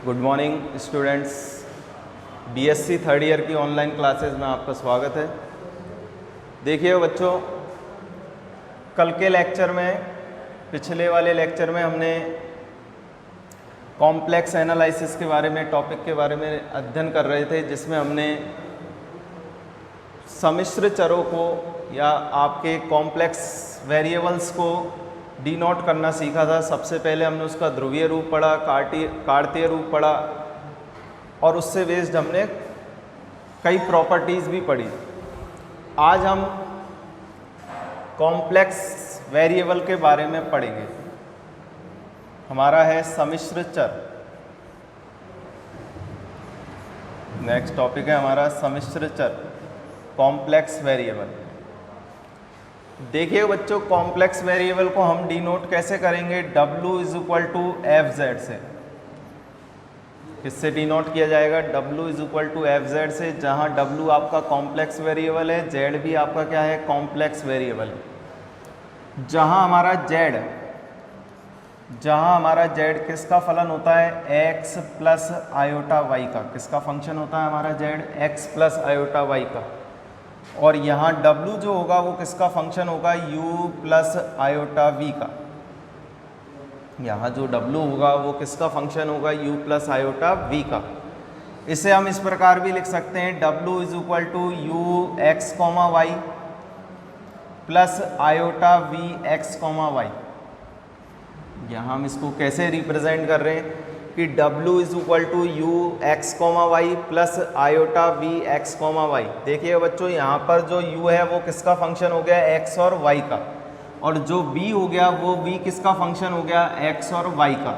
Good morning students. BSc third year की online classes में आपका स्वागत है। देखिए बच्चों, कल के लेक्चर में, पिछले वाले लेक्चर में हमने कॉम्प्लेक्स एनालिसिस के बारे में, टॉपिक के बारे में अध्ययन कर रहे थे, जिसमें हमने सम्मिश्र चरों को या आपके कॉम्प्लेक्स वेरिएबल्स को डिनोट करना सीखा था। सबसे पहले हमने उसका ध्रुवीय रूप पढ़ा, कार्तीय रूप पढ़ा और उससे बेस्ड हमने कई प्रॉपर्टीज़ भी पढ़ी। आज हम कॉम्प्लेक्स वेरिएबल के बारे में पढ़ेंगे। हमारा है सम्मिश्र चर। नेक्स्ट टॉपिक है हमारा सम्मिश्र चर, कॉम्प्लेक्स वेरिएबल। देखिए बच्चों, कॉम्प्लेक्स वेरिएबल को हम डिनोट कैसे करेंगे? W is equal to f z से। किससे डिनोट किया जाएगा? W is equal to f z से, जहाँ W आपका कॉम्प्लेक्स वेरिएबल है, Z भी आपका क्या है? कॉम्प्लेक्स वेरिएबल है। जहाँ हमारा Z किसका फलन होता है? x प्लस आयोटा y का। किसका फंक्शन होता है हमारा Z? x plus iota y का। और यहाँ W जो होगा वो किसका फंक्शन होगा? u प्लस आयोटा v का। यहाँ जो W होगा वो किसका फंक्शन होगा? u प्लस आयोटा v का। इसे हम इस प्रकार भी लिख सकते हैं, W is equal to u x comma y plus iota v x comma y. यहाँ हम इसको कैसे रिप्रेजेंट कर रहे हैं कि W is equal to u x comma y plus iota v x comma y. देखिए बच्चों, यहाँ पर जो u है वो किसका फंक्शन हो गया? x और y का। और जो v हो गया वो v किसका फंक्शन हो गया? x और y का।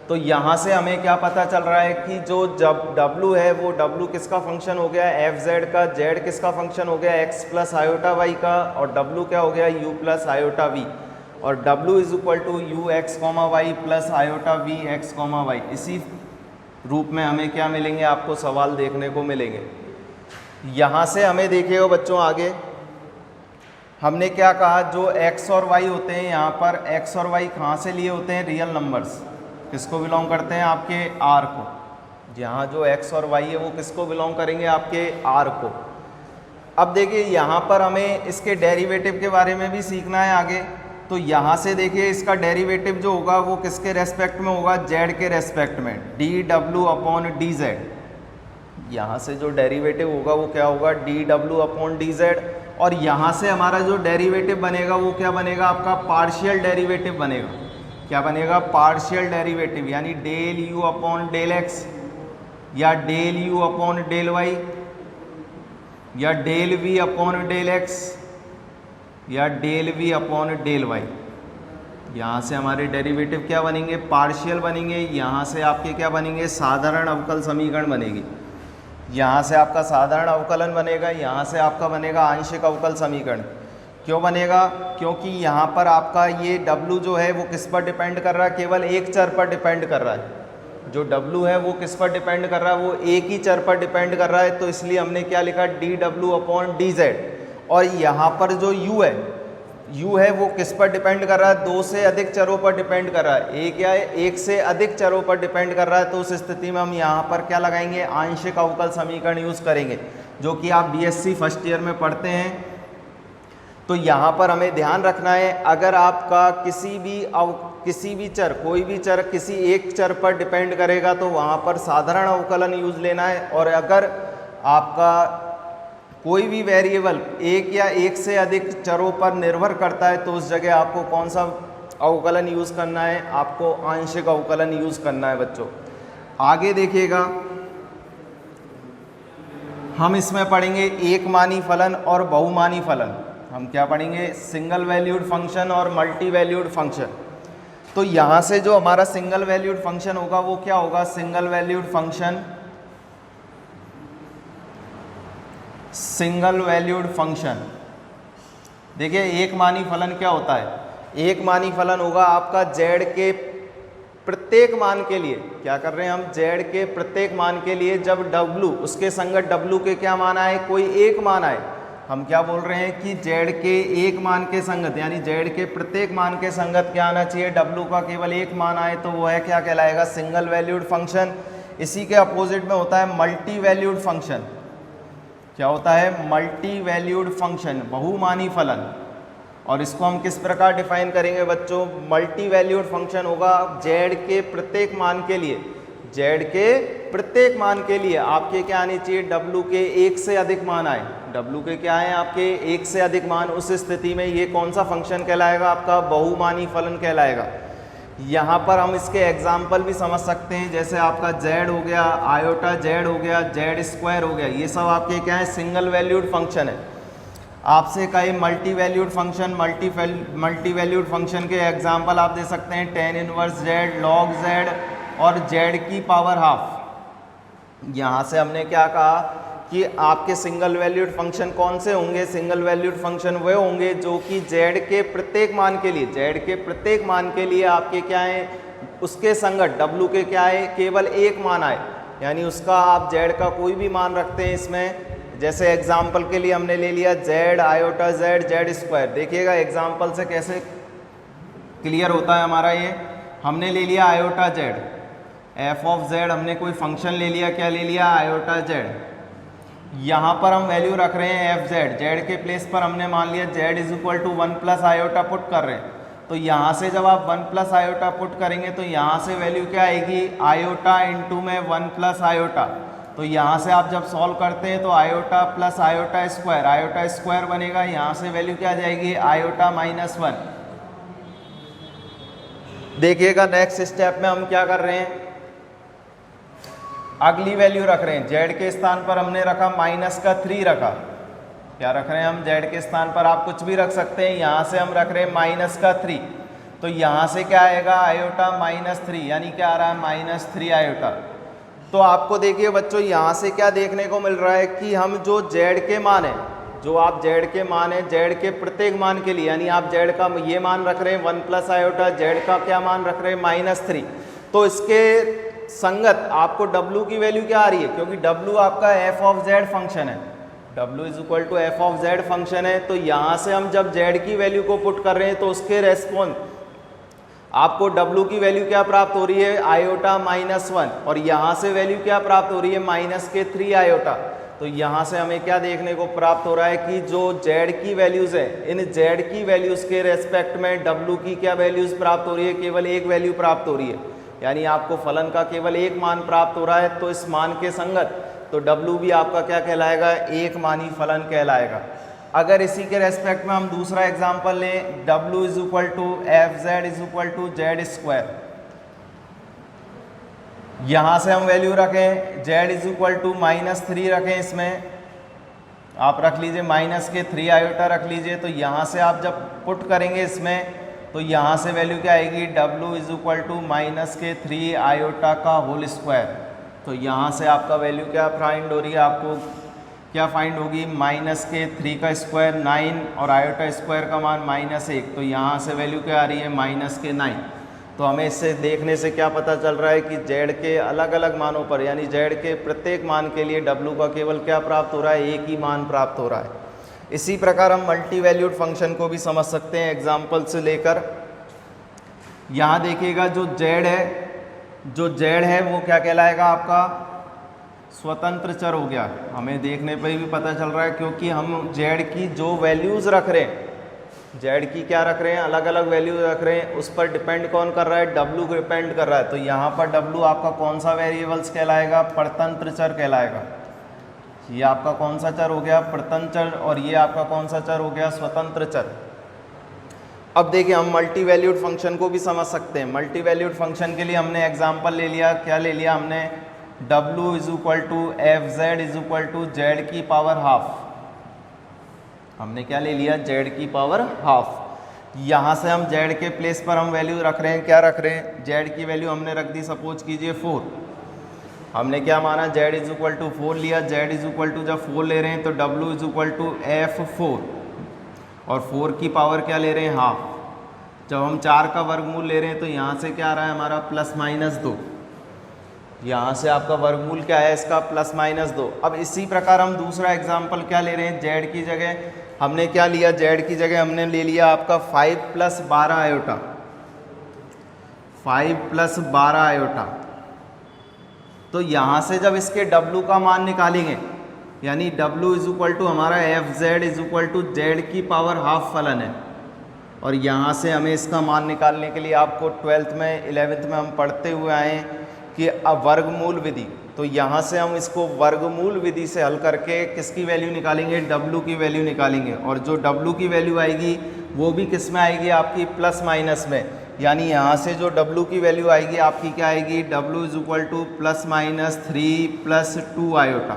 तो यहाँ से हमें क्या पता चल रहा है कि जो जब W है वो W किसका फंक्शन हो गया? एफ जेड का। Z किसका फंक्शन हो गया? x प्लस आयोटा y का। और W क्या हो गया? u plus iota v। और W is equal to u x comma y plus iota v x comma y. इसी रूप में हमें क्या मिलेंगे? आपको सवाल देखने को मिलेंगे। यहाँ से हमें देखिएगा बच्चों, आगे हमने क्या कहा? जो x और y होते हैं, यहाँ पर x और y कहाँ से लिए होते हैं? Real numbers. किसको बिलोंग करते हैं? आपके r को। यहाँ जो x और y है वो किसको बिलोंग करेंगे? आपके r को। अब देखिए, यहाँ पर हमें इसके डेरिवेटिव के बारे में भी सीखना है आगे। तो यहाँ से देखिए, इसका डेरिवेटिव जो होगा वो किसके रेस्पेक्ट में होगा? z के रेस्पेक्ट में, dw अपॉन dz। यहाँ से जो डेरिवेटिव होगा वो क्या होगा? dw upon dz। और यहाँ से हमारा जो डेरिवेटिव बनेगा वो क्या बनेगा? आपका पार्शियल डेरिवेटिव बनेगा। क्या बनेगा? पार्शियल डेरिवेटिव, यानी del u upon del x या del u upon del y या del v upon del x या del v upon del y। यहाँ से हमारे डेरिवेटिव क्या बनेंगे? पार्शियल बनेंगे। यहाँ से आपके क्या बनेंगे? साधारण अवकल समीकरण बनेगी। यहाँ से आपका साधारण अवकलन बनेगा, यहाँ से आपका बनेगा आंशिक अवकल समीकरण। क्यों बनेगा? क्योंकि यहाँ पर आपका ये W जो है वो किस पर डिपेंड कर रहा है? केवल एक चर पर डिपेंड कर रहा है। जो W है वो किस पर डिपेंड कर रहा है? वो एक ही चर पर डिपेंड कर रहा है। तो इसलिए हमने क्या लिखा? dw upon dz। और यहाँ पर जो u है वो किस पर डिपेंड कर रहा है? दो से अधिक चरों पर डिपेंड कर रहा है। एक या एक से अधिक चरों पर डिपेंड कर रहा है। तो उस स्थिति में हम यहाँ पर क्या लगाएंगे? आंशिक अवकल समीकरण यूज़ करेंगे, जो कि आप बीएससी फर्स्ट ईयर में पढ़ते हैं। तो यहाँ पर हमें ध्यान रखना है, अगर आपका किसी भी चर, कोई भी चर किसी एक चर पर डिपेंड करेगा तो वहाँ पर साधारण अवकलन यूज़ लेना है। और अगर आपका कोई भी वेरिएबल एक या एक से अधिक चरों पर निर्भर करता है तो उस जगह आपको कौन सा अवकलन यूज़ करना है? आपको आंशिक अवकलन यूज़ करना है बच्चों। आगे देखिएगा, हम इसमें पढ़ेंगे एकमानी फलन और बहुमानी फलन। हम क्या पढ़ेंगे? सिंगल वैल्यूड फंक्शन और मल्टी वैल्यूड फंक्शन। तो यहाँ से जो हमारा सिंगल वैल्यूड फंक्शन होगा वो क्या होगा? Single valued function. देखिए, एक मानी फलन क्या होता है? एक मानी फलन होगा आपका z के प्रत्येक मान के लिए। क्या कर रहे हैं हम? z के प्रत्येक मान के लिए जब W, उसके संगत W के क्या मान आए? कोई एक मान आए, हम क्या बोल रहे हैं कि जेड के एक मान के संगत यानी जेड के प्रत्येक मान के संगत क्या आना चाहिए, डब्लू का केवल एक मान आए तो वो है क्या कहलाएगा, सिंगल वैल्यूड फंक्शन। इसी के अपोजिट में होता है मल्टी वैल्यूड फंक्शन। क्या होता है, मल्टी वैल्यूड फंक्शन, बहुमानी फलन। और इसको हम किस प्रकार डिफाइन करेंगे बच्चों, मल्टी वैल्यूड फंक्शन होगा जेड के प्रत्येक मान के लिए, जेड के प्रत्येक मान के लिए आपके क्या आनी चाहिए, डब्लू के एक से अधिक मान आए, डब्लू के क्या है आपके एक से अधिक मान। उस स्थिति में ये कौन सा फंक्शन कहलाएगा, आपका बहुमानी फलन कहलाएगा। यहाँ पर हम इसके एग्जाम्पल भी समझ सकते हैं, जैसे आपका जेड हो गया, आयोटा जेड हो गया, जेड स्क्वायर हो गया, ये सब आपके क्या है, सिंगल वैल्यूड फंक्शन है। आपसे कई multi valued function, multi valued function के एग्जाम्पल आप दे सकते हैं tan inverse Z, log Z और जेड की पावर हाफ। यहाँ से हमने क्या कहा कि आपके सिंगल वैल्यूड फंक्शन कौन से होंगे, सिंगल वैल्यूड फंक्शन वे होंगे जो कि जेड के प्रत्येक मान के लिए, जेड के प्रत्येक मान के लिए आपके क्या है, उसके संगत डब्लू के क्या है, केवल एक मान आए, यानी उसका आप जेड का कोई भी मान रखते हैं इसमें। जैसे एग्जाम्पल के लिए हमने ले लिया Z iota Z, Z square. देखिएगा एग्जाम्पल से कैसे क्लियर होता है हमारा ये। हमने ले लिया iota Z, F of Z हमने कोई फंक्शन ले लिया, क्या ले लिया, आयोटा जेड। यहाँ पर हम वैल्यू रख रहे हैं एफ जेड, जेड के प्लेस पर हमने मान लिया z is equal to 1 plus iota put कर रहे हैं। तो यहाँ से जब आप 1 प्लस आयोटा पुट करेंगे तो यहाँ से वैल्यू क्या आएगी, आयोटा इंटू में 1 प्लस आयोटा। तो यहाँ से आप जब सॉल्व करते हैं तो आयोटा प्लस आयोटा स्क्वायर बनेगा, यहाँ से वैल्यू क्या आ जाएगी, आयोटा -1। देखिएगा नेक्स्ट स्टेप में हम क्या कर रहे हैं, अगली वैल्यू रख रहे हैं, जेड के स्थान पर हमने रखा -3 रखा। क्या रख रहे हैं हम, जेड के स्थान पर आप कुछ भी रख सकते हैं, यहाँ से हम रख रहे हैं -3। तो यहाँ से क्या आएगा, आयोटा -3, यानी क्या आ रहा है, -3 आयोटा। तो आपको देखिए बच्चों यहाँ से क्या देखने को मिल रहा है कि हम जो जेड के मान है, जो आप जेड के मान है, जेड के प्रत्येक मान के लिए, यानी आप जेड का ये मान रख रहे हैं 1 प्लस आयोटा, जेड का क्या मान रख रहे हैं -3। तो इसके संगत आपको डब्लू की वैल्यू क्या आ रही है, क्योंकि डब्लू आपका एफ ऑफ जेड फंक्शन है, डब्लू is equal to f of z function है। तो यहाँ से हम जब जेड की वैल्यू को पुट कर रहे हैं तो उसके रेस्पॉन्स आपको डब्लू की वैल्यू क्या प्राप्त हो रही है, आयोटा -1, और यहाँ से वैल्यू क्या प्राप्त हो रही है, -3 आयोटा। तो यहाँ से हमें क्या देखने को प्राप्त हो रहा है कि जो जेड की वैल्यूज़ है, इन जेड की वैल्यूज़ के रेस्पेक्ट में डब्लू की क्या वैल्यूज़ प्राप्त हो रही है, केवल एक वैल्यू प्राप्त हो रही है, यानी आपको फलन का केवल एक मान प्राप्त हो रहा है। तो इस मान के संगत तो डब्लू भी आपका क्या कहलाएगा, एक मानी फलन कहलाएगा। अगर इसी के रेस्पेक्ट में हम दूसरा एग्जांपल लें, W is equal to f z is equal to z square. यहाँ से हम वैल्यू रखें Z इज इक्वल टू -3 रखें, इसमें आप रख लीजिए -3 आयोटा रख लीजिए। तो यहाँ से आप जब पुट करेंगे इसमें तो यहाँ से वैल्यू क्या आएगी, W is equal to -3 iota का होल स्क्वायर। तो यहाँ से आपका वैल्यू क्या फाइंड हो रही है, आपको क्या फाइंड होगी, -3 का स्क्वायर 9 और आयोटा स्क्वायर का मान -1। तो यहाँ से वैल्यू क्या आ रही है, -9। तो हमें इससे देखने से क्या पता चल रहा है कि जेड के अलग अलग मानों पर, यानी जेड के प्रत्येक मान के लिए डब्लू का केवल क्या प्राप्त हो रहा है, एक ही मान प्राप्त हो रहा है। इसी प्रकार हम मल्टी वैल्यूड फंक्शन को भी समझ सकते हैं एग्जाम्पल से लेकर। यहाँ देखिएगा जो जेड है वो क्या कहलाएगा, आपका स्वतंत्र चर हो गया। हमें देखने पर भी पता चल रहा है क्योंकि हम जेड की जो वैल्यूज़ रख रहे हैं, जेड की क्या रख रहे हैं, अलग अलग वैल्यू रख रहे हैं, उस पर डिपेंड कौन कर रहा है, डब्लू डिपेंड कर रहा है। तो यहाँ पर डब्लू आपका कौन सा वेरिएबल्स कहलाएगा, परतंत्र चर कहलाएगा। ये आपका कौन सा चर हो गया, परतंत्र चर, और ये आपका कौन सा चर हो गया, स्वतंत्र चर। अब देखिए हम मल्टी वैल्यूड फंक्शन को भी समझ सकते हैं। मल्टी वैल्यूड फंक्शन के लिए हमने एग्जाम्पल ले लिया, क्या ले लिया हमने, W is equal to f z is equal to z की पावर हाफ। हमने क्या ले लिया, जेड की पावर हाफ। यहाँ से हम जेड के प्लेस पर हम वैल्यू रख रहे हैं, क्या रख रहे हैं, जेड की वैल्यू हमने रख दी, सपोज कीजिए 4। हमने क्या माना, जेड इज इक्वल टू 4 लिया। जेड इज इक्वल टू जब 4 ले रहे हैं तो W is equal to F4, और 4 की पावर क्या ले रहे हैं, हाफ। जब हम 4 का वर्गमूल ले रहे हैं तो यहाँ से क्या आ रहा है हमारा, +-2। यहाँ से आपका वर्गमूल क्या है इसका, प्लस माइनस 2। अब इसी प्रकार हम दूसरा एग्जाम्पल क्या ले रहे हैं, जेड की जगह हमने क्या लिया, जेड की जगह हमने ले लिया आपका 5 + 12 आयोटा, 5 + 12 आयोटा। तो यहाँ से जब इसके W का मान निकालेंगे, यानी W = हमारा FZ = Z की पावर हाफ फलन है, और यहाँ से हमें इसका मान निकालने के लिए आपको 12th में 11th में हम पढ़ते हुए आए कि वर्गमूल विधि। तो यहाँ से हम इसको वर्गमूल विधि से हल करके किसकी वैल्यू निकालेंगे, W की वैल्यू निकालेंगे, और जो W की वैल्यू आएगी वो भी किस में आएगी, आपकी प्लस माइनस में। यानी यहाँ से जो W की वैल्यू आएगी आपकी क्या आएगी, W = +-3 + 2 आयोटा।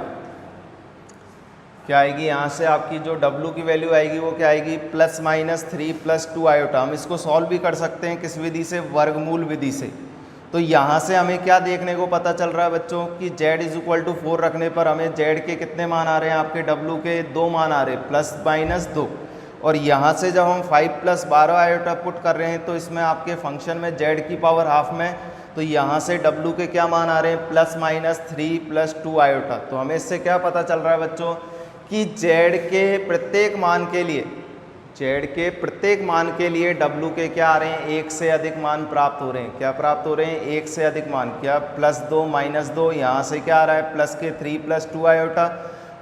क्या आएगी, यहाँ से आपकी जो W की वैल्यू आएगी वो क्या आएगी, +-3 + 2 आयोटा। हम इसको सॉल्व भी कर सकते हैं किस विधि से, वर्गमूल विधि से। तो यहाँ से हमें क्या देखने को पता चल रहा है बच्चों कि Z = 4 रखने पर हमें Z के कितने मान आ रहे हैं, आपके W के 2 मान आ रहे हैं, +-2। और यहाँ से जब हम 5 + 12 आयोटा पुट कर रहे हैं तो इसमें आपके फंक्शन में Z की पावर हाफ में, तो यहाँ से W के क्या मान आ रहे हैं, +-3 + 2 आयोटा। तो हमें इससे क्या पता चल रहा है बच्चों कि Z के प्रत्येक मान के लिए, Z के प्रत्येक मान के लिए W के क्या आ रहे हैं, 1 से अधिक मान प्राप्त हो रहे हैं। क्या प्राप्त हो रहे हैं, 1 से अधिक मान। क्या, +2 - 2, यहाँ से क्या आ रहा है, +3 + 2 आयोटा,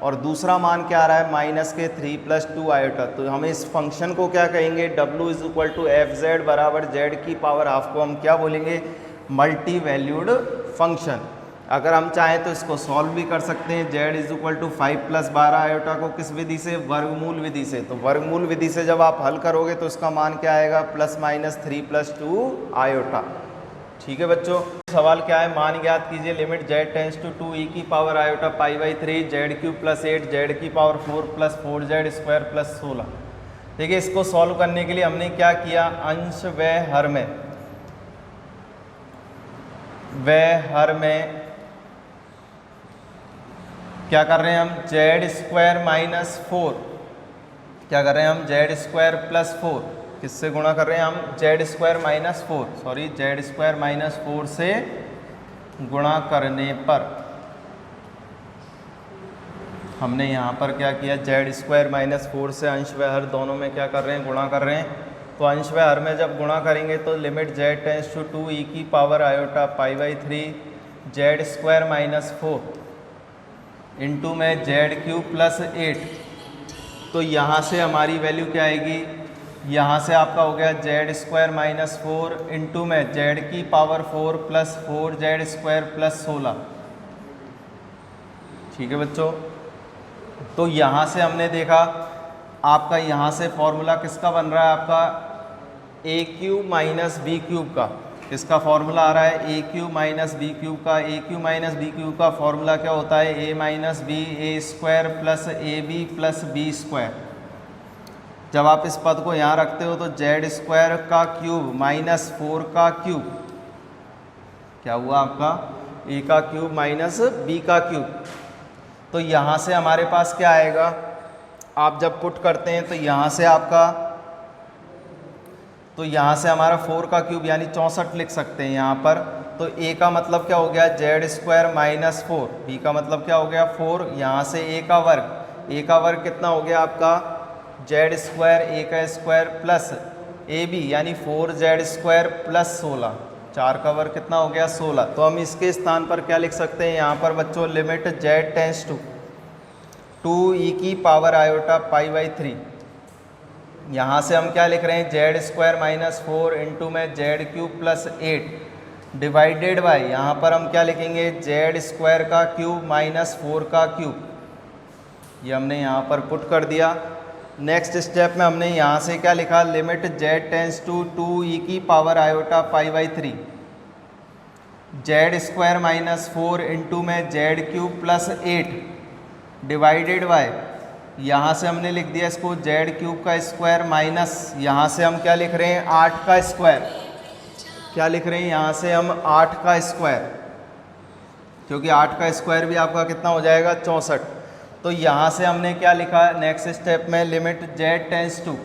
और दूसरा मान क्या आ रहा है, -3 + 2 आयोटा। तो हमें इस फंक्शन को क्या कहेंगे, W = FZ = Z की पावर हाफ को हम क्या बोलेंगे, मल्टी वैल्यूड फंक्शन। अगर हम चाहें तो इसको सॉल्व भी कर सकते हैं, Z = 5 + 12 आयोटा को किस विधि से, वर्गमूल विधि से। तो वर्गमूल विधि से जब आप हल करोगे तो इसका मान क्या आएगा, +-3 + 2 आयोटा। ठीक है बच्चों, सवाल क्या है, मान ज्ञात कीजिए, लिमिट Z → 2 e की पावर आयोटा π/3 Z³ + 8 Z की पावर 4 + 4Z² + 16। देखिए इसको सॉल्व करने के लिए हमने क्या किया, अंश व हर में क्या कर रहे हैं हम, Z² - 4, क्या कर रहे हैं हम, Z² + 4, किससे गुणा कर रहे हैं हम, Z² - 4, सॉरी Z² - 4 से गुणा करने पर हमने यहाँ पर क्या किया, Z² - 4 से अंश व हर दोनों में क्या कर रहे हैं, गुणा कर रहे हैं। तो अंश व हर में जब गुणा करेंगे तो लिमिट Z → 2 e की पावर आयोटा π/3 Z² - 4 इंटू में Z³ + 8। तो यहाँ से हमारी वैल्यू क्या आएगी, यहाँ से आपका हो गया Z² - 4 इंटू में Z की पावर 4 + 4Z² + 16। ठीक है बच्चों, तो यहाँ से हमने देखा आपका यहाँ से फॉर्मूला किसका बन रहा है, आपका A³ - B³ का। इसका फॉर्मूला आ रहा है A³ - B³ का। A³ - B³ का फॉर्मूला क्या होता है, A - B A² + AB + B²। जब आप इस पद को यहाँ रखते हो तो Z² का क्यूब - 4 का क्यूब, क्या हुआ आपका, A का क्यूब - B का क्यूब। तो यहाँ से हमारे पास क्या आएगा, आप जब पुट करते हैं तो यहाँ से आपका, तो यहाँ से हमारा 4 का क्यूब यानी 64 लिख सकते हैं यहाँ पर। तो A का मतलब क्या हो गया, Z² - 4, B का मतलब क्या हो गया, 4, यहाँ से A का वर्ग कितना हो गया आपका, Z² A का स्क्वायर प्लस AB यानी 4Z² + 16, 4 का वर्ग कितना हो गया, 16। तो हम इसके स्थान पर क्या लिख सकते हैं, यहाँ पर बच्चों लिमिट Z → 2 e की पावर आयोटा π/3। यहाँ से हम क्या लिख रहे हैं, Z² - 4 इंटू में Z³ + 8 डिवाइडेड बाय, यहाँ पर हम क्या लिखेंगे, Z² का क्यूब - 4 का क्यूब। ये हमने यहाँ पर पुट कर दिया। नेक्स्ट स्टेप में हमने यहाँ से क्या लिखा, लिमिट Z → 2 e की पावर आयोटा π/3 Z² - 4 इंटू में Z³ + 8 डिवाइडेड बाय, यहाँ से हमने लिख दिया इसको Z³ का स्क्वायर माइनस, यहाँ से हम क्या लिख रहे हैं, 8 का स्क्वायर। क्या लिख रहे हैं, यहाँ से हम 8 का स्क्वायर, क्योंकि 8 का स्क्वायर भी आपका कितना हो जाएगा, 64। तो यहाँ से हमने क्या लिखा, नेक्स्ट स्टेप में लिमिट Z → 2,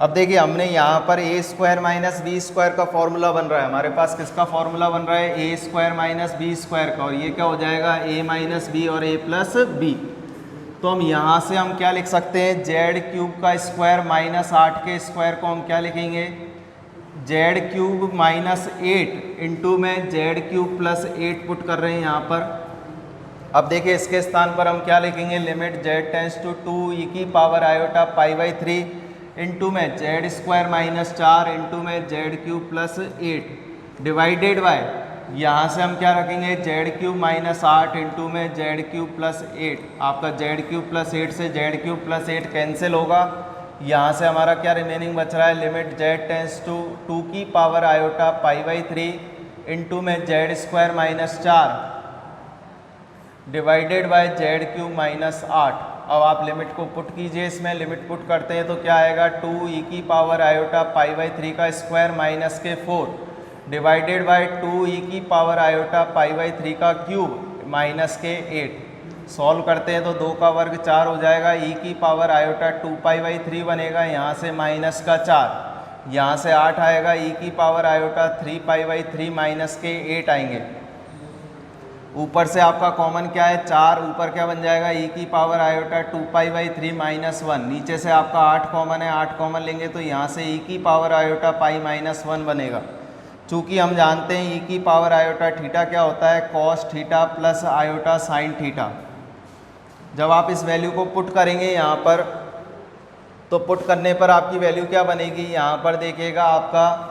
अब देखिए हमने यहाँ पर ए स्क्वायर माइनस बी स्क्वायर का फॉर्मूला बन रहा है, हमारे पास किसका फॉर्मूला बन रहा है, ए स्क्वायर माइनस बी स्क्वायर का, और ये क्या हो जाएगा ए माइनस बी और ए प्लस बी। तो हम यहाँ से हम क्या लिख सकते हैं, जेड क्यूब का स्क्वायर माइनस 8 के स्क्वायर को हम क्या लिखेंगे, जेड क्यूब माइनस 8 इंटू में जेड क्यूब प्लस 8 पुट कर रहे हैं यहाँ पर। अब देखिए इसके स्थान पर हम क्या लिखेंगे, लिमिट जेड टेंस टू 2 ई की power iota pi by 3 into में जेड स्क्वायर माइनस 4 इंटू में Z cube plus 8 divided by, यहाँ से हम क्या रखेंगे, जेड क्यूब माइनस 8 इंटू में जेड क्यूब प्लस 8। आपका जेड क्यूब प्लस 8 से जेड क्यूब प्लस 8 कैंसिल होगा, यहाँ से हमारा क्या रिमेनिंग बच रहा है, लिमिट जेड टेंस टू 2 की power iota pi by 3 into में Z square minus 4 divided by Z cube minus 8। अब आप लिमिट को पुट कीजिए, इसमें लिमिट पुट करते हैं तो क्या आएगा, 2 ई की पावर आयोटा पाई बाई 3 का स्क्वायर माइनस के 4 डिवाइडेड बाय 2 ई की पावर आयोटा पाई बाई 3 का क्यूब माइनस के 8। सॉल्व करते हैं तो 2 का वर्ग 4 हो जाएगा, ई की पावर आयोटा 2 पाई बाई 3 बनेगा, यहाँ से माइनस का 4, यहाँ से 8 आएगा, ई की power iota 3 pi by 3 minus के 8 आएंगे। ऊपर से आपका कॉमन क्या है, 4, ऊपर क्या बन जाएगा, ई की power iota 2 pi by 3 minus 1, नीचे से आपका 8 कॉमन है, 8 कॉमन लेंगे तो यहाँ से ई की पावर आयोटा पाई माइनस 1 बनेगा। चूँकि हम जानते हैं ई की पावर आयोटा थीटा क्या होता है, cos theta plus iota sine theta. जब आप इस वैल्यू को पुट करेंगे यहाँ पर, तो पुट करने पर आपकी वैल्यू क्या बनेगी, यहाँ पर देखिएगा आपका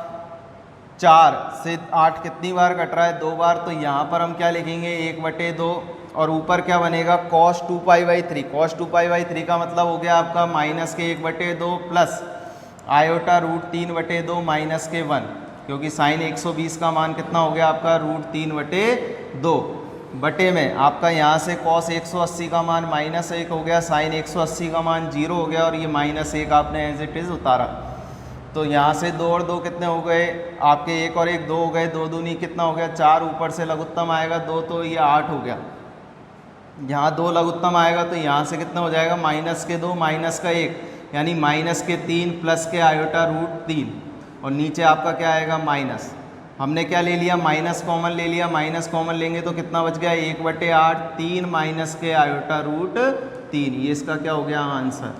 4 से 8 कितनी बार कट रहा है, 2 बार, तो यहाँ पर हम क्या लिखेंगे 1/2 और ऊपर क्या बनेगा cos 2 pi by 3। cos 2 pi by 3 का मतलब हो गया आपका माइनस के 1/2 प्लस आयोटा √3/2 माइनस के 1, क्योंकि साइन 120 का मान कितना हो गया आपका √3/2 बटे में आपका यहाँ से cos 180 का मान -1 हो गया, साइन 180 का मान 0 हो गया और ये -1 आपने एज इट इज़ उतारा। तो यहाँ से 2 और 2 कितने हो गए आपके, 1 और 1 2 हो गए, 2 दूनी कितना हो गया 4, ऊपर से लघुत्तम आएगा 2 तो ये 8 हो गया। यहाँ 2 लघुत्तम आएगा तो यहाँ से कितना हो जाएगा माइनस के 2 माइनस का 1, यानी माइनस के 3 प्लस के आयोटा √3 और नीचे आपका क्या आएगा माइनस। हमने क्या ले लिया, माइनस कॉमन ले लिया, माइनस कॉमन लेंगे तो कितना बच गया 1/8 3 माइनस के आयोटा √3, ये इसका क्या हो गया आंसर।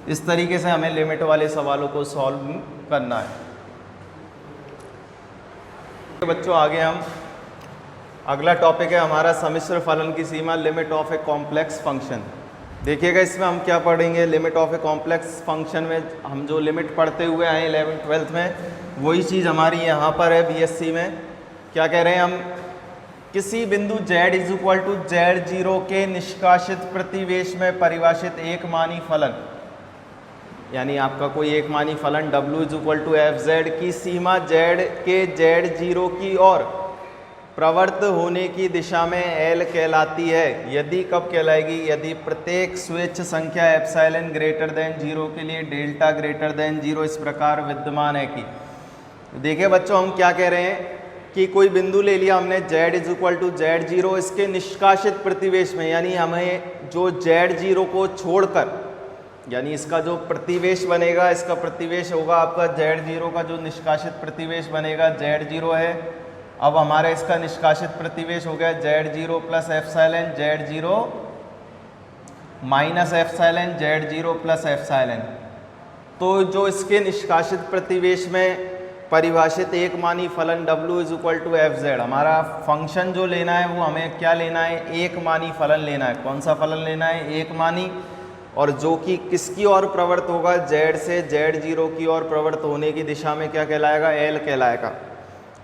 इस तरीके से हमें लिमिट वाले सवालों को सॉल्व करना है। तो बच्चों आगे हम अगला टॉपिक है हमारा सम्मिश्र फलन की सीमा, limit of a complex function. देखिएगा इसमें हम क्या पढ़ेंगे, limit of a complex function में हम जो लिमिट पढ़ते हुए आए 11th 12th में, वही चीज़ हमारी यहाँ पर है बीएससी में। क्या कह रहे हैं हम, किसी बिंदु z = z0 के निष्कासित प्रतिवेश में परिभाषित एक मानी फलन, यानी आपका कोई एक मानी फलन w = f(z) की सीमा z के z0 की ओर प्रवृत्त होने की दिशा में L कहलाती है। यदि कब कहलाएगी, यदि प्रत्येक स्वेच्छ संख्या एप्सिलॉन ग्रेटर देन 0 के लिए डेल्टा ग्रेटर देन 0 इस प्रकार विद्यमान है कि। देखिए बच्चों हम क्या कह रहे हैं कि कोई बिंदु ले लिया हमने z = z0, इसके निष्कासित प्रतिवेश में, यानी हमें जो z0 को छोड़कर, यानी इसका जो प्रतिवेश बनेगा, इसका प्रतिवेश होगा आपका z0 का जो निष्कासित प्रतिवेश बनेगा z0 है। अब हमारा इसका निष्कासित प्रतिवेश हो गया z0 plus epsilon, z0 minus epsilon, z0 plus epsilon. तो जो इसके निष्कासित प्रतिवेश में परिभाषित एक मानी फलन w = f(z), हमारा फंक्शन जो लेना है वो हमें क्या लेना है, एक मानी फलन लेना है। कौन सा फलन लेना है, एक मानी, और जो कि किसकी ओर प्रवृत्त होगा, z से z0 की ओर प्रवृत्त होने की दिशा में क्या कहलाएगा, L कहलाएगा।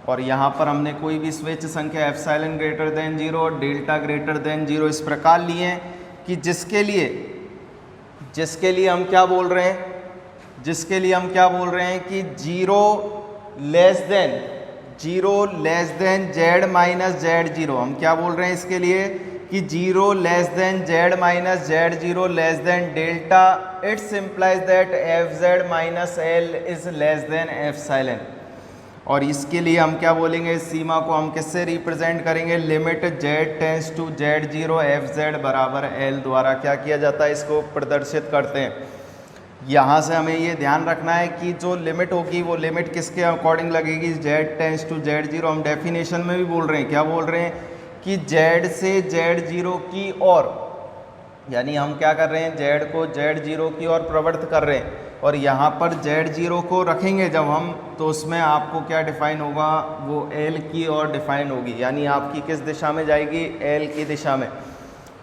और यहाँ पर हमने कोई भी स्वेच्छ संख्या एप्सिलॉन ग्रेटर देन 0 और डेल्टा ग्रेटर देन 0 इस प्रकार लिए हैं कि जिसके लिए हम क्या बोल रहे हैं, जिसके लिए हम क्या बोल रहे हैं कि 0 less than z minus z0, हम क्या बोल रहे हैं इसके लिए कि 0 less than z minus z0 less than delta, it's implies that f(z) minus L is less than epsilon. और इसके लिए हम क्या बोलेंगे, इस सीमा को हम किससे रिप्रेजेंट करेंगे, limit z tends to z0 f(z) बराबर L द्वारा क्या किया जाता है, इसको प्रदर्शित करते हैं। यहाँ से हमें ये ध्यान रखना है कि जो लिमिट होगी वो लिमिट किसके अकॉर्डिंग लगेगी, z टेंस टू z0। हम डेफिनेशन में भी बोल रहे हैं, क्या बोल रहे हैं कि z से z0 की ओर, यानी हम क्या कर रहे हैं, z को z0 की ओर प्रवृत्त कर रहे हैं। और यहाँ पर z0 को रखेंगे जब हम, तो उसमें आपको क्या डिफाइन होगा, वो l की ओर डिफाइन होगी, यानी आपकी किस दिशा में जाएगी, l की दिशा में।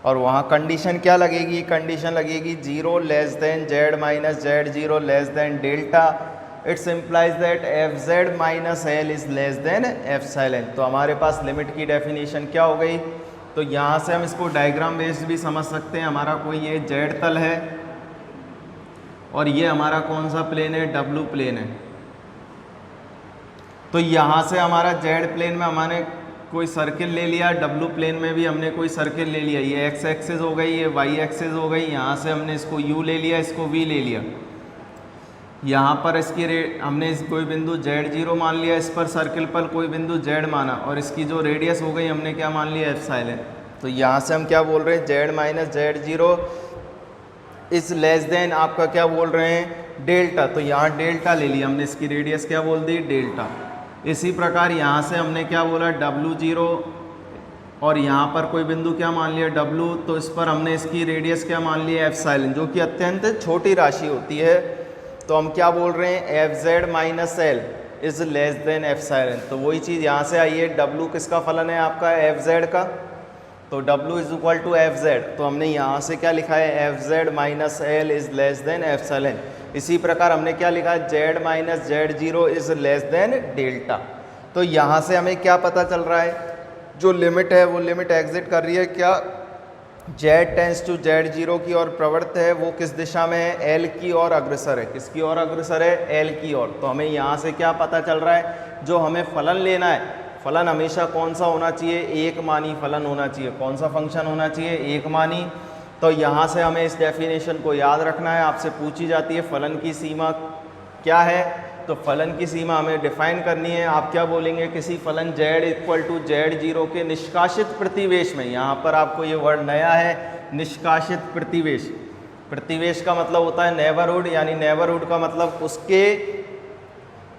और वहाँ कंडीशन क्या लगेगी, कंडीशन लगेगी 0 less than z minus z0 less than delta. It's implies that F Z minus L is less than epsilon. तो हमारे पास लिमिट की डेफिनेशन क्या हो गई। तो यहाँ से हम इसको डायग्राम बेस्ड भी समझ सकते हैं। हमारा कोई ये जेड तल है और ये हमारा कौन सा प्लेन है, डब्लू प्लेन है। तो यहाँ से हमारा जेड प्लेन में हमने कोई सर्किल ले लिया, डब्लू प्लेन में भी हमने कोई सर्किल ले लिया। ये एक्स एक्सिस हो गई, ये वाई एक्सिस हो गई। यहाँ से हमने इसको यू ले लिया, इसको वी ले लिया। यहाँ पर इसकी हमने इस कोई बिंदु z0 मान लिया, इस पर सर्किल पर कोई बिंदु z माना, और इसकी जो रेडियस हो गई हमने क्या मान लिया, एप्सिलॉन। तो यहाँ से हम क्या बोल रहे हैं, z minus z0 is less then आपका क्या बोल रहे हैं, डेल्टा। तो यहाँ डेल्टा ले लिया हमने, इसकी रेडियस क्या बोल दी, डेल्टा। इसी प्रकार यहाँ से हमने क्या बोला, w0, और यहाँ पर कोई बिंदु क्या मान लिया, w, तो इस पर हमने इसकी रेडियस क्या मान लिया, एप्सिलॉन, जो कि अत्यंत छोटी राशि होती है। तो हम क्या बोल रहे हैं, f Z minus L is less than epsilon. तो वही चीज़ यहाँ से आई है, w किसका फलन है आपका, एफ जेड का। तो w is equal to f z. तो हमने यहाँ से क्या लिखा है, f Z minus L is less than epsilon. इसी प्रकार हमने क्या लिखा है, z minus z0 is less than delta. तो यहाँ से हमें क्या पता चल रहा है, जो लिमिट है वो लिमिट एग्जिट कर रही है क्या, z टेंस टू z0 की ओर प्रवृत्त है, वो किस दिशा में है, l की ओर अग्रसर है। किसकी ओर अग्रसर है, l की ओर। तो हमें यहाँ से क्या पता चल रहा है, जो हमें फलन लेना है, फलन हमेशा कौन सा होना चाहिए, एक मानी फलन होना चाहिए। कौन सा फंक्शन होना चाहिए, एक मानी। तो यहाँ से हमें इस डेफिनेशन को याद रखना है। आपसे पूछी जाती है फलन की सीमा क्या है, तो फलन की सीमा हमें डिफाइन करनी है। आप क्या बोलेंगे, किसी फलन z इक्वल टू z0 के निष्कासित प्रतिवेश में, यहाँ पर आपको ये वर्ड नया है, निष्कासित प्रतिवेश। प्रतिवेश का मतलब होता है नेबरहुड, यानी नेबरहुड का मतलब उसके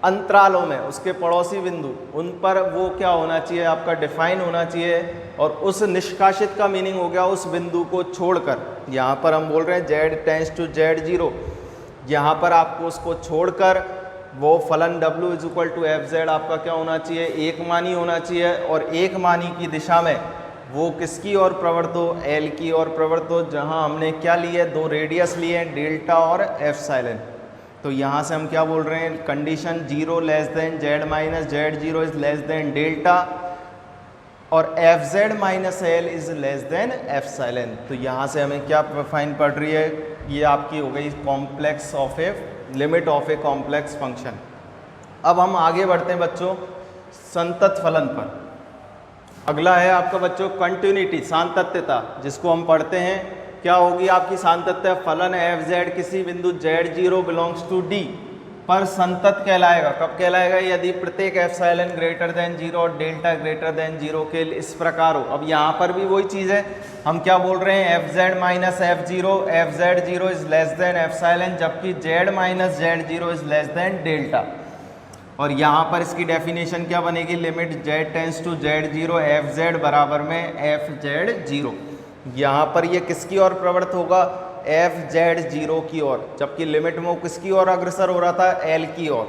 अंतरालों में, उसके पड़ोसी बिंदु, उन पर वो क्या होना चाहिए, आपका डिफाइन होना चाहिए। और उस निष्कासित का मीनिंग हो गया उस बिंदु को छोड़कर। यहाँ पर हम बोल रहे हैं z टेंस टू z0, यहाँ पर आपको उसको छोड़कर वो फलन w is equal to f z आपका क्या होना चाहिए, एक मानी होना चाहिए। और एक मानी की दिशा में वो किसकी ओर प्रवृत्त हो, l की ओर प्रवृत्त हो, जहाँ हमने क्या लिए, दो रेडियस लिए, डेल्टा और एप्सिलॉन। तो यहाँ से हम क्या बोल रहे हैं, condition 0 less than z minus z0 is less than delta, और F Z minus L is less than epsilon. तो यहाँ से हमें क्या फाइन पड़ रही है, ये आपकी हो गई complex of a limit of a complex function. अब हम आगे बढ़ते हैं बच्चों संतत फलन पर। अगला है आपका बच्चों कंटिन्यूटी, सातत्यता, जिसको हम पढ़ते हैं। क्या होगी आपकी सातत्य, फलन एफ जेड किसी बिंदु z0 बिलोंग्स टू d पर संतत कहलाएगा। कब कहलाएगा, यदि प्रत्येक एप्सिलॉन ग्रेटर देन 0 और डेल्टा ग्रेटर देन 0 के इस प्रकार हो। अब यहाँ पर भी वही चीज़ है, हम क्या बोल रहे हैं, f Z minus f z zero is less than epsilon, जबकि z minus z0 is less than delta. और यहाँ पर इसकी डेफिनेशन क्या बनेगी, limit z tends to z0 f z बराबर में एफ जेड जीरो। यहाँ पर ये किसकी ओर प्रवृत्त होगा, एफ जेड जीरो की ओर, जबकि लिमिट में वो किसकी ओर अग्रसर हो रहा था, एल की ओर।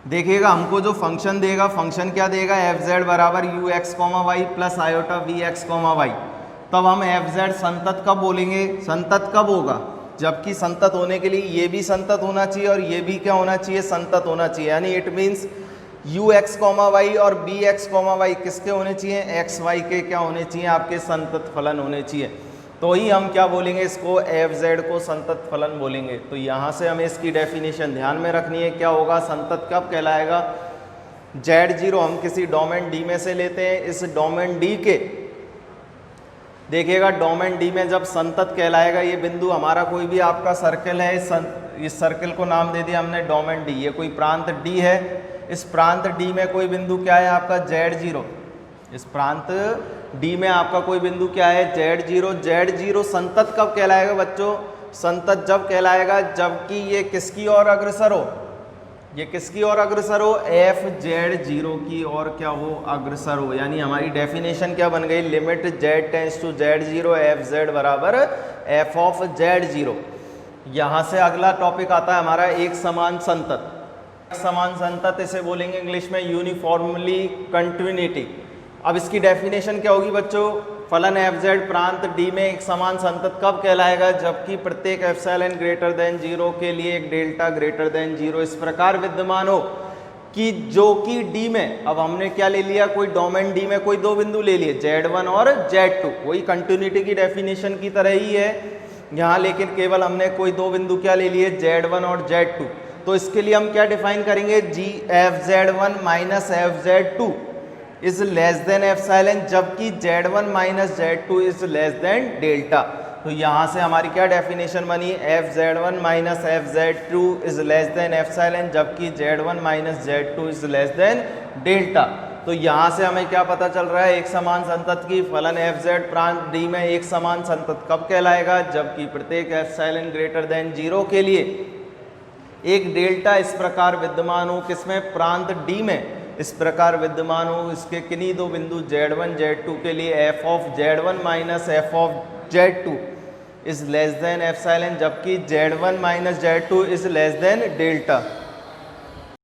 देखिएगा हमको जो फंक्शन देगा, फंक्शन क्या देगा, एफ जेड बराबर u x comma y plus iota v x comma y. तब हम एफ जेड संतत कब बोलेंगे, संतत कब होगा, जबकि संतत होने के लिए ये भी संतत होना चाहिए और ये भी क्या होना चाहिए, संतत होना चाहिए। यानी it means u x comma y और बी एक्स कॉमा वाई किसके होने चाहिए, एक्स वाई के क्या होने चाहिए, आपके संतत फलन होने चाहिए। तो ही हम क्या बोलेंगे, इसको एफ जेड को संतत फलन बोलेंगे। तो यहाँ से हमें इसकी डेफिनेशन ध्यान में रखनी है, क्या होगा, संतत कब कहलाएगा, z0 हम किसी डोमेन D में से लेते हैं। इस डोमेन D के, देखिएगा डोमेन D में जब संतत कहलाएगा, ये बिंदु हमारा कोई भी आपका सर्कल है, इस सर्कल को नाम दे दिया हमने डोमेन D। ये कोई प्रांत D है, इस प्रांत D में कोई बिंदु क्या है आपका z0, इस प्रांत D में आपका कोई बिंदु क्या है z0। z0 संतत कब कहलाएगा बच्चों, संतत जब कहलाएगा जबकि ये किसकी ओर अग्रसर हो, ये किसकी ओर अग्रसर हो, एफ जेड जीरो की ओर क्या हो, अग्रसर हो। यानी हमारी डेफिनेशन क्या बन गई, limit z tends to z zero f z बराबर एफ ऑफ जेड जीरो। यहाँ से अगला टॉपिक आता है हमारा एक समान संतत। समान संतत इसे बोलेंगे इंग्लिश में यूनिफॉर्मली कंटिन्यूटी। अब इसकी डेफिनेशन क्या होगी बच्चों, फलन एफ जेड प्रांत डी में एक समान संतत कब कहलाएगा, जबकि प्रत्येक एप्सिलॉन ग्रेटर देन जीरो के लिए एक डेल्टा ग्रेटर देन जीरो इस प्रकार विद्यमान हो कि जो कि डी में, अब हमने क्या ले लिया, कोई डोमेन डी में कोई दो बिंदु ले लिए Z1 और Z2, वही कंटिन्यूटी की डेफिनेशन की तरह ही है यहाँ, लेकिन केवल हमने कोई दो बिंदु क्या ले लिए, Z1 और Z2। तो इसके लिए हम क्या डिफाइन करेंगे, जी F Z1 minus F Z2 is less than epsilon, जबकि Z1 minus Z2 is less than delta. तो यहाँ से हमारी क्या डेफिनेशन बनी, F Z1 minus F Z2 is less than epsilon, जबकि Z1 minus Z2 is less than delta. तो यहाँ से हमें क्या पता चल रहा है, एक समान संतत की फलन एफ जेड प्रांत डी में एक समान संतत कब कहलाएगा, जबकि प्रत्येक एप्सिलॉन ग्रेटर देन जीरो के लिए एक डेल्टा इस प्रकार विद्यमान हो, किसमें, प्रांत डी में इस प्रकार विद्यमान हो, इसके किन्हीं दो बिंदु Z1 Z2 के लिए F of Z1 minus F of Z2 is less than epsilon, जबकि Z1 minus Z2 is less than delta.